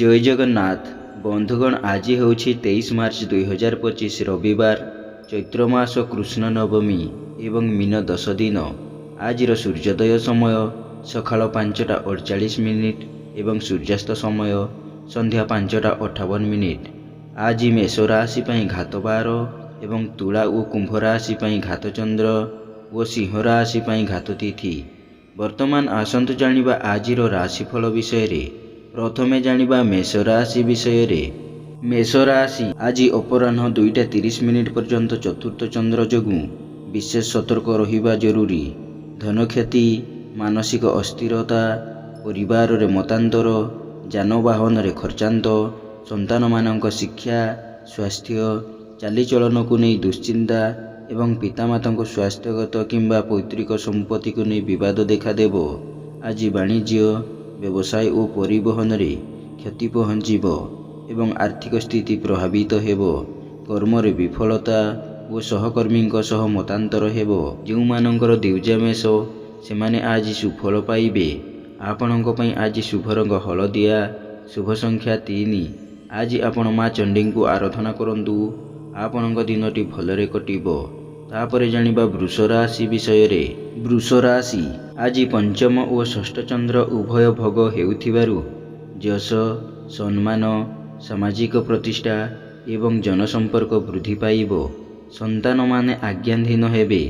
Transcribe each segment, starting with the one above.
जय जगन्नाथ बंधुगण। आज हूँ 23 मार्च 2025 रविवार चैत्र मास कृष्ण नवमी एवं मीन 10 दिन। आज सूर्योदय समय सकाल 5:48 एवं सूर्यास्त समय संध्या 5:58। आज मेष राशि घात 12 एवं तुला और कुंभ राशि घात चंद्र और सिंह राशि घात तिथि। वर्तमान आसंतु जानिबा आजिर राशिफल विषय। प्रथमे जानिबा मेष राशि विषय। मेष राशि आज अपराह्न 2:30 पर्यंत चतुर्थ चंद्र जोगु विशेष सतर्क रहिबा जरूरी। धन क्षति, मानसिक अस्थिरता, परिवार रे मतांतर, जानवाहन रे खर्चांत, संतान मानक शिक्षा, स्वास्थ्य, चालीचलन को नहीं दुश्चिंता एवं पितामाता को स्वास्थ्यगत किंबा पैतृक संपत्ति को नहीं विवाद देखादेव। आज वाणिज्य, व्यवसाय और परिवहन रे क्षति पहुँचब एवं आर्थिक स्थिति प्रभावित हेबो। कर्म रे विफलता और सहकर्मी सह मतांतर हेबो। जो मानकर दिवजा मेष सेमाने आज सुफल पाइबे। आपणक पई आज शुभ रंग हलदिया, शुभ संख्या 3। आज आपण माँ चंडी को आराधना करंतु। आपणक दिनटी भलरे कटिबो। तापरे जानिबा वृष राशि विषय रे। वृष राशि आज पंचम और षष्ठ चंद्र उभय भोग हेउथिबारु यश, सम्मान, सामाजिक प्रतिष्ठा एवं जनसंपर्क वृद्धि पाइबो। संतान माने आज्ञाधीन हेबे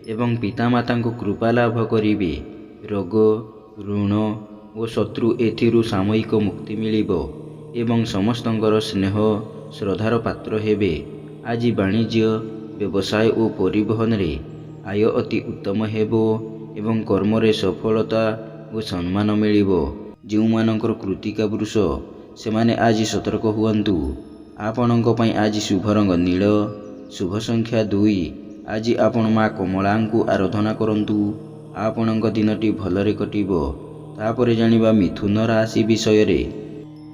एवं पितामाता को कृपा लाभ करिबे। रोग, ऋण और शत्रु एथिरु सामयिक मुक्ति मिलिबो एवं समस्तंकर स्नेह श्रद्धार पात्र हेबे। आज वाणिज्य, व्यवसाय और परिवहन रे आय अति उत्तम हेबो एवं कर्म रे सफलता और सम्मान मिलिबो। जो मानकर कृतिका वृष सेमाने आज सतर्क हुअन्तु। आपणक पई आज शुभ रंग नील, शुभ संख्या 2। आज आपण माँ कमला को आराधना करंतु। आपणक दिनटी भलरे कटिबो। तापरे जानिबा मिथुन राशि विषय रे।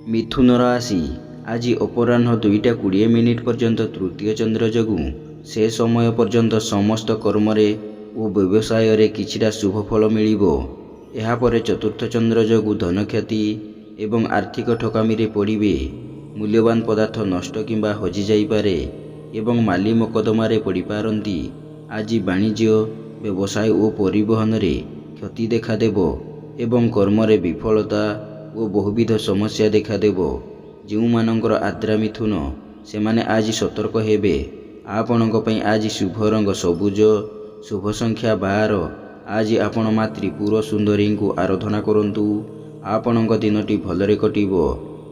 मिथुन राशि आज अपराह्न 2:20 पर्यंत तृतीय चंद्र जोगु से समय पर्यंत समस्त कर्म रे और व्यवसाय रे किछिटा शुभ फल मिलिबो। एहा परे चतुर्थ चंद्र जोगु धन क्षति एवं आर्थिक ठकामी रे पड़िबे। मूल्यवान पदार्थ नष्ट किंबा हजि जाई पारे एवं माली मकदमा रे पड़ी पारंती। आज वाणिज्य, व्यवसाय और परिवहन रे क्षति देखादेव एवं कर्म रे विफलता और बहुविध समस्या देखादेव। जो मानकर आद्रा मिथुन सेमाने आज सतर्क हेबे। आपणक पई आज शुभ रंग सबुज, शुभ संख्या 12। आज आपण माँ त्रिपुर सुंदरी को आराधना करंतु। आपणक दिनटी भलरे कटिबो।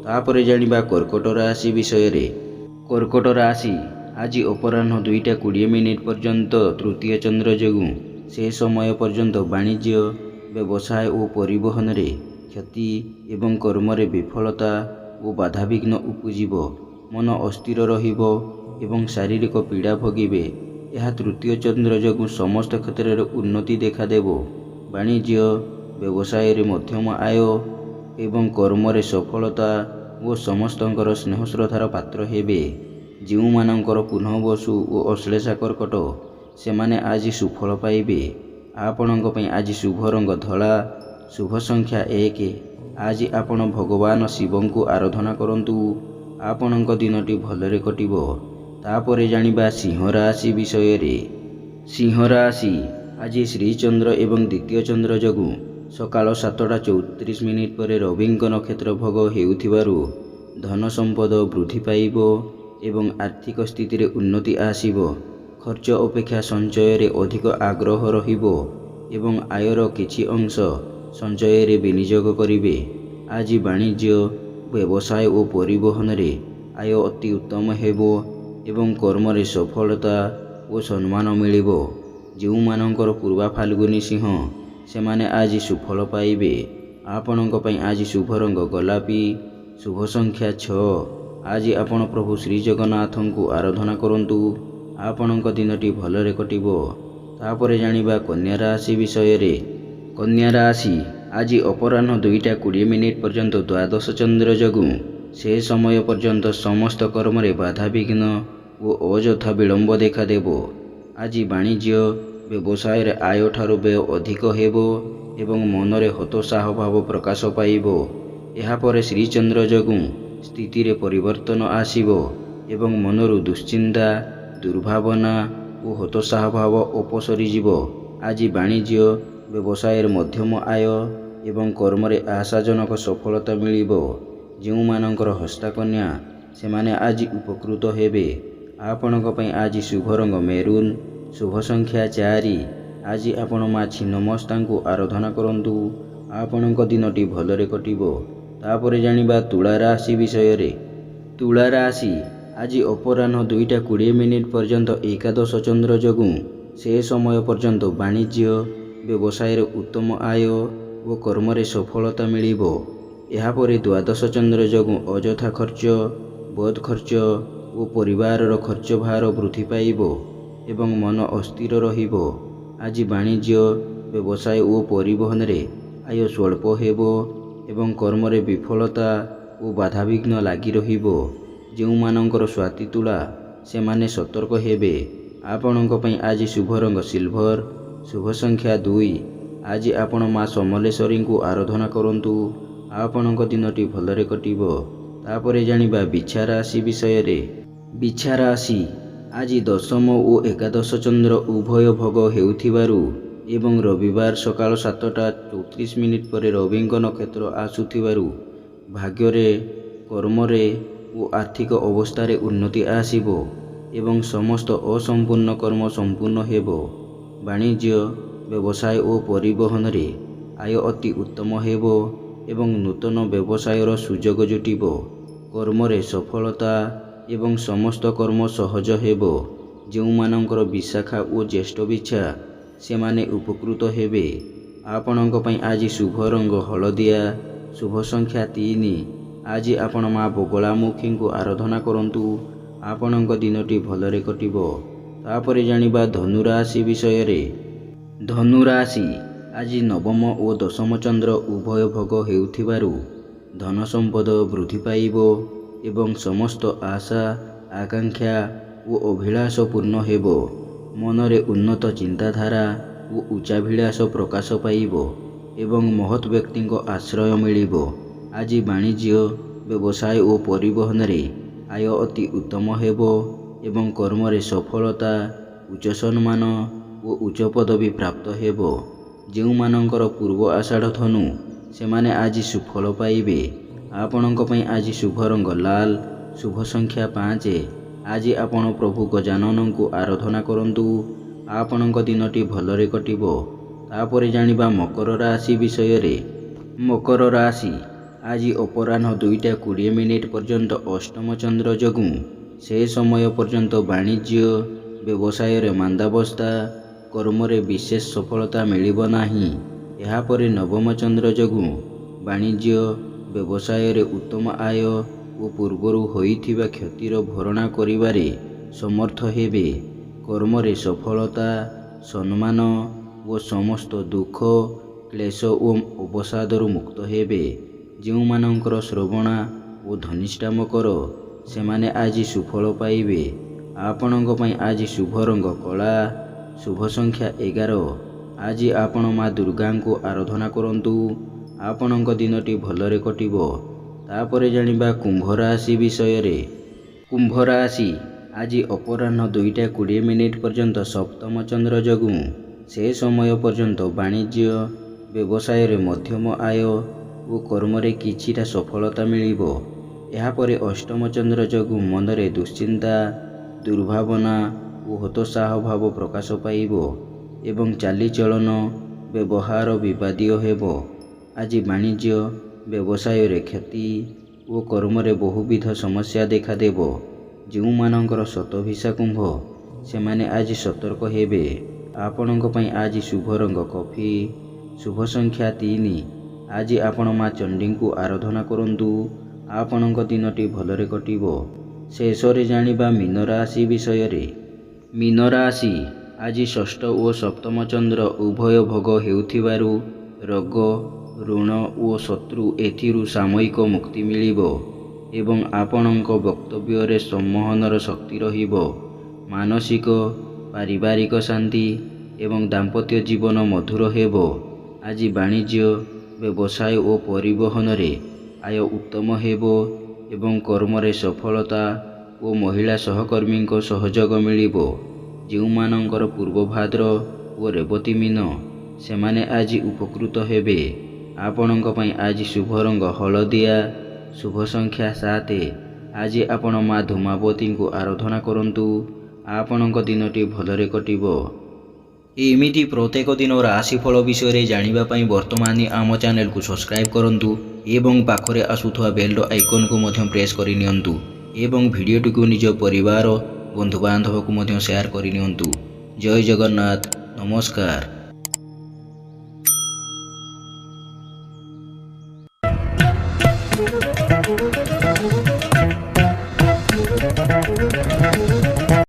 तापरे जानिबा कर्कट राशि विषय रे। कर्कट राशि आज अपराह्न 2:20 पर्यंत तृतीय चंद्र जोगु से समय पर्यंत वाणिज्य, व्यवसाय और परिवहन रे क्षति एवं कर्म रे विफलता और बाधाविघ्न उपजिबो। मन अस्थिर रहिबो एवं शारीरिक पीड़ा भोगिबे। यह तृतीय चंद्र जोगु समस्त क्षेत्र में उन्नति देखादेव। वाणिज्य, व्यवसाय रे मध्यम आय एवं कर्म रे सफलता और समस्तंकर स्नेह श्रद्धार पात्र हेबे। जो मानकर पुनःबसु और अश्लेषा कर्कट सेमाने आज सुफल पाइबे। आपणक पई आज शुभ रंग धला, शुभ संख्या 1। आज आपण भगवान शिव को आराधना करंतु। आपणक दिनटी भलरे कटिबो। तापरे जानिबा सिंह राशि विषय रे। सिंह राशि आज श्रीचंद्र एवं द्वितीय चंद्र जोगु सकाल 7:34 पर रविंक नक्षत्र भोग हेउथिबारु धन संपद वृद्धि पाइबो एवं आर्थिक स्थिति रे उन्नति आसीबो। खर्च अपेक्षा संचय रे अधिक आग्रह रहिबो एवं आयर किछि अंश संचय रे विनियोग करिवे। आज वाणिज्य, व्यवसाय और परिवहन रे आय अति उत्तम हेबो एवं कर्म रे सफलता और सम्मान मिलिबो। जो मानकर पूर्वा फाल्गुनी सिंह सेमाने आज सुफल पाइबे। आपणक पई आज शुभ रंग गोलापी, शुभ संख्या 6। आज आपण प्रभु श्री जगन्नाथ को आराधना करंतु। आपणक दिनटी भलरे कटिबो। तापरे जानिबा कन्या राशि विषय रे। कन्या राशि आज अपराह्न 2:20 पर्यंत द्वादश चंद्र जोगु से समय पर्यंत समस्त कर्म रे बाधाविघ्न और अଯଥା विलंब देखादेव। आज वाणिज्य, व्यवसाय रे आय ठारू व्यय अधिक हेबो एवं मन रे हतोत्साह भाव प्रकाश पाइबो। ଏହାପରେ ଶ୍ରୀଚନ୍ଦ୍ର ଯୋଗୁଁ ସ୍ଥିତିରେ ପରିବର୍ତ୍ତନ ଆସିବ ଏବଂ ମନରୁ ଦୁଶ୍ଚିନ୍ତା, ଦୁର୍ଭାବନା ଓ ହତୋତ୍ସାହ ଭାବ ଅପସରିଯିବ। ଆଜି ବାଣିଜ୍ୟ ବ୍ୟବସାୟରେ ମଧ୍ୟମ ଆୟ ଏବଂ କର୍ମରେ ଆଶାଜନକ ସଫଳତା ମିଳିବ। ଯେଉଁମାନଙ୍କର ହସ୍ତାକନ୍ୟା ସେମାନେ ଆଜି ଉପକୃତ ହେବେ। ଆପଣଙ୍କ ପାଇଁ ଆଜି ଶୁଭ ରଙ୍ଗ ମେରୁନ୍, ଶୁଭ ସଂଖ୍ୟା 4। ଆଜି ଆପଣ ମା ଛିନ୍ନମସ୍ତାଙ୍କୁ ଆରାଧନା କରନ୍ତୁ। ଆପଣଙ୍କ ଦିନଟି ଭଲରେ କଟିବ। ତାପରେ ଜାଣିବା ତୁଳା ରାଶି ବିଷୟରେ। ତୁଳା ରାଶି ଆଜି ଅପରାହ୍ନ 2:20 ପର୍ଯ୍ୟନ୍ତ ଏକାଦଶ ଚନ୍ଦ୍ର ଯୋଗୁଁ ସେ ସମୟ ପର୍ଯ୍ୟନ୍ତ ବାଣିଜ୍ୟ ବ୍ୟବସାୟରେ ଉତ୍ତମ ଆୟ ଓ କର୍ମରେ ସଫଳତା ମିଳିବ। ଏହାପରେ ଦ୍ୱାଦଶ ଚନ୍ଦ୍ର ଯୋଗୁଁ ଅଯଥା ଖର୍ଚ୍ଚ, ବଦ ଖର୍ଚ୍ଚ ଓ ପରିବାରର ଖର୍ଚ୍ଚ ଭାର ବୃଦ୍ଧି ପାଇବ ଏବଂ ମନ ଅସ୍ଥିର ରହିବ। ଆଜି ବାଣିଜ୍ୟ ବ୍ୟବସାୟ ଓ ପରିବହନରେ ଆୟ ସ୍ୱଳ୍ପ ହେବ ଏବଂ କର୍ମରେ ବିଫଳତା ଓ ବାଧାବିଘ୍ନ ଲାଗି ରହିବ। ଯେଉଁମାନଙ୍କର ସ୍ୱାତି ତୁଳା ସେମାନେ ସତର୍କ ହେବେ। ଆପଣଙ୍କ ପାଇଁ ଆଜି ଶୁଭ ରଙ୍ଗ ସିଲଭର, ଶୁଭ ସଂଖ୍ୟା 2। ଆଜି ଆପଣ ମା ସମଲେଶ୍ୱରୀଙ୍କୁ ଆରାଧନା କରନ୍ତୁ। ଆପଣଙ୍କ ଦିନଟି ଭଲରେ କଟିବ। ତାପରେ ଜାଣିବା ବିଛା ରାଶି ବିଷୟରେ। ବିଛା ରାଶି ଆଜି ଦଶମ ଓ ଏକାଦଶ ଚନ୍ଦ୍ର ଉଭୟ ଭୋଗ ହେଉଥିବାରୁ ଏବଂ ରବିବାର ସକାଳ 7:34 ପରେ ରବିଙ୍କ ନକ୍ଷତ୍ର ଆସୁଥିବାରୁ ଭାଗ୍ୟରେ, କର୍ମରେ ଓ ଆର୍ଥିକ ଅବସ୍ଥାରେ ଉନ୍ନତି ଆସିବ ଏବଂ ସମସ୍ତ ଅସମ୍ପୂର୍ଣ୍ଣ କର୍ମ ସମ୍ପୂର୍ଣ୍ଣ ହେବ। ବାଣିଜ୍ୟ ବ୍ୟବସାୟ ଓ ପରିବହନରେ ଆୟ ଅତି ଉତ୍ତମ ହେବ ଏବଂ ନୂତନ ବ୍ୟବସାୟର ସୁଯୋଗ ଜୁଟିବ। କର୍ମରେ ସଫଳତା ଏବଂ ସମସ୍ତ କର୍ମ ସହଜ ହେବ। ଯେଉଁମାନଙ୍କର ବିଶାଖା ଓ ଜ୍ୟେଷ୍ଠ ବିଛା ସେମାନେ ଉପକୃତ ହେବେ। ଆପଣଙ୍କ ପାଇଁ ଆଜି ଶୁଭ ରଙ୍ଗ ହଳଦିଆ, ଶୁଭ ସଂଖ୍ୟା 3। ଆଜି ଆପଣ ମା ବଗଳାମୁଖୀଙ୍କୁ ଆରାଧନା କରନ୍ତୁ। ଆପଣଙ୍କ ଦିନଟି ଭଲରେ କଟିବ। ତାପରେ ଜାଣିବା ଧନୁ ରାଶି ବିଷୟରେ। ଧନୁ ରାଶି ଆଜି ନବମ ଓ ଦଶମ ଚନ୍ଦ୍ର ଉଭୟ ଭୋଗ ହେଉଥିବାରୁ ଧନ ସମ୍ପଦ ବୃଦ୍ଧି ପାଇବ ଏବଂ ସମସ୍ତ ଆଶା, ଆକାଂକ୍ଷା ଓ ଅଭିଳାଷ ପୂର୍ଣ୍ଣ ହେବ। ମନରେ ଉନ୍ନତ ଚିନ୍ତାଧାରା ଓ ଉଚ୍ଚାଭିଳାଷ ପ୍ରକାଶ ପାଇବ ଏବଂ ମହତ୍ ବ୍ୟକ୍ତିଙ୍କ ଆଶ୍ରୟ ମିଳିବ। ଆଜି ବାଣିଜ୍ୟ ବ୍ୟବସାୟ ଓ ପରିବହନରେ ଆୟ ଅତି ଉତ୍ତମ ହେବ ଏବଂ କର୍ମରେ ସଫଳତା, ଉଚ୍ଚ ସମ୍ମାନ ଓ ଉଚ୍ଚ ପଦବୀ ପ୍ରାପ୍ତ ହେବ। ଯେଉଁମାନଙ୍କର ପୂର୍ବ ଆଷାଢ଼ ଧନୁ ସେମାନେ ଆଜି ସୁଫଳ ପାଇବେ। ଆପଣଙ୍କ ପାଇଁ ଆଜି ଶୁଭ ରଙ୍ଗ ଲାଲ, ଶୁଭ ସଂଖ୍ୟା 5। ଆଜି ଆପଣ ପ୍ରଭୁ ଗଜାନନଙ୍କୁ ଆରାଧନା କରନ୍ତୁ। ଆପଣଙ୍କ ଦିନଟି ଭଲରେ କଟିବ। ତାପରେ ଜାଣିବା ମକର ରାଶି ବିଷୟରେ। ମକର ରାଶି ଆଜି ଅପରାହ୍ନ 2:20 ପର୍ଯ୍ୟନ୍ତ ଅଷ୍ଟମ ଚନ୍ଦ୍ର ଯୋଗୁଁ ସେ ସମୟ ପର୍ଯ୍ୟନ୍ତ ବାଣିଜ୍ୟ ବ୍ୟବସାୟରେ ମାନ୍ଦାବସ୍ଥା, କର୍ମରେ ବିଶେଷ ସଫଳତା ମିଳିବ ନାହିଁ। ଏହାପରେ ନବମ ଚନ୍ଦ୍ର ଯୋଗୁଁ ବାଣିଜ୍ୟ ବ୍ୟବସାୟରେ ଉତ୍ତମ ଆୟ ଓ ପୂର୍ବରୁ ହୋଇଥିବା କ୍ଷତିର ଭରଣା କରିବାରେ ସମର୍ଥ ହେବେ। କର୍ମରେ ସଫଳତା, ସମ୍ମାନ ଓ ସମସ୍ତ ଦୁଃଖ, କ୍ଲେଶ ଓ ଅବସାଦରୁ ମୁକ୍ତ ହେବେ। ଯେଉଁମାନଙ୍କର ଶ୍ରବଣା ଓ ଧନିଷ୍ଠା ମକର ସେମାନେ ଆଜି ସୁଫଳ ପାଇବେ। ଆପଣଙ୍କ ପାଇଁ ଆଜି ଶୁଭ ରଙ୍ଗ କଳା, ଶୁଭ ସଂଖ୍ୟା 11। ଆଜି ଆପଣ ମା ଦୁର୍ଗାଙ୍କୁ ଆରାଧନା କରନ୍ତୁ। ଆପଣଙ୍କ ଦିନଟି ଭଲରେ କଟିବ। ତାପରେ ଜାଣିବା କୁମ୍ଭ ରାଶି ବିଷୟରେ। କୁମ୍ଭ ରାଶି ଆଜି ଅପରାହ୍ନ 2:20 ପର୍ଯ୍ୟନ୍ତ ସପ୍ତମ ଚନ୍ଦ୍ର ଯୋଗୁଁ ସେ ସମୟ ପର୍ଯ୍ୟନ୍ତ ବାଣିଜ୍ୟ ବ୍ୟବସାୟରେ ମଧ୍ୟମ ଆୟ ଓ କର୍ମରେ କିଛିଟା ସଫଳତା ମିଳିବ। ଏହାପରେ ଅଷ୍ଟମ ଚନ୍ଦ୍ର ଯୋଗୁଁ ମନରେ ଦୁଶ୍ଚିନ୍ତା, ଦୁର୍ଭାବନା ଓ ହତୋତ୍ସାହ ଭାବ ପ୍ରକାଶ ପାଇବ ଏବଂ ଚାଲିଚଳନ, ବ୍ୟବହାର ବିବାଦୀୟ ହେବ। ଆଜି ବାଣିଜ୍ୟ ବ୍ୟବସାୟରେ କ୍ଷତି ଓ କର୍ମରେ ବହୁବିଧ ସମସ୍ୟା ଦେଖାଦେବ। ଯେଉଁମାନଙ୍କର ଶତଭିଷା କୁମ୍ଭ ସେମାନେ ଆଜି ସତର୍କ ହେବେ। ଆପଣଙ୍କ ପାଇଁ ଆଜି ଶୁଭ ରଙ୍ଗ କଫି, ଶୁଭ ସଂଖ୍ୟା 3। ଆଜି ଆପଣ ମା ଚଣ୍ଡୀଙ୍କୁ ଆରାଧନା କରନ୍ତୁ। ଆପଣଙ୍କ ଦିନଟି ଭଲରେ କଟିବ। ଶେଷରେ ଜାଣିବା ମୀନ ରାଶି ବିଷୟରେ। ମୀନ ରାଶି ଆଜି ଷଷ୍ଠ ଓ ସପ୍ତମ ଚନ୍ଦ୍ର ଉଭୟ ଭୋଗ ହେଉଥିବାରୁ ରୋଗ, ଋଣ ଓ ଶତ୍ରୁ ଏଥିରୁ ସାମୟିକ ମୁକ୍ତି ମିଳିବ ଏବଂ ଆପଣଙ୍କ ବକ୍ତବ୍ୟରେ ସମ୍ମୋହନର ଶକ୍ତି ରହିବ। ମାନସିକ, ପାରିବାରିକ ଶାନ୍ତି ଏବଂ ଦାମ୍ପତ୍ୟ ଜୀବନ ମଧୁର ହେବ। ଆଜି ବାଣିଜ୍ୟ ବ୍ୟବସାୟ ଓ ପରିବହନରେ ଆୟ ଉତ୍ତମ ହେବ ଏବଂ କର୍ମରେ ସଫଳତା ଓ ମହିଳା ସହକର୍ମୀଙ୍କ ସହଯୋଗ ମିଳିବ। ଯେଉଁମାନଙ୍କର ପୂର୍ବ ଭାଦ୍ର ଓ ରେବତୀ ମୀନ ସେମାନେ ଆଜି ଉପକୃତ ହେବେ। ଆପଣଙ୍କ ପାଇଁ ଆଜି ଶୁଭ ରଙ୍ଗ ହଳଦିଆ, ଶୁଭ ସଂଖ୍ୟା 7। ଆଜି ଆପଣ ମା ଧୂମାବତୀଙ୍କୁ ଆରାଧନା କରନ୍ତୁ। ଆପଣଙ୍କ ଦିନଟି ଭଲରେ କଟିବ। ଏମିତି ପ୍ରତ୍ୟେକ ଦିନ ରାଶିଫଳ ବିଷୟରେ ଜାଣିବା ପାଇଁ ବର୍ତ୍ତମାନ ଆମ ଚ୍ୟାନେଲକୁ ସବସ୍କ୍ରାଇବ୍ କରନ୍ତୁ ଏବଂ ପାଖରେ ଆସୁଥିବା ବେଲ୍ର ଆଇକନ୍କୁ ମଧ୍ୟ ପ୍ରେସ୍ କରିନିଅନ୍ତୁ ଏବଂ ଭିଡ଼ିଓଟିକୁ ନିଜ ପରିବାର ବନ୍ଧୁବାନ୍ଧବକୁ ମଧ୍ୟ ସେୟାର କରିନିଅନ୍ତୁ। ଜୟ ଜଗନ୍ନାଥ। ନମସ୍କାର।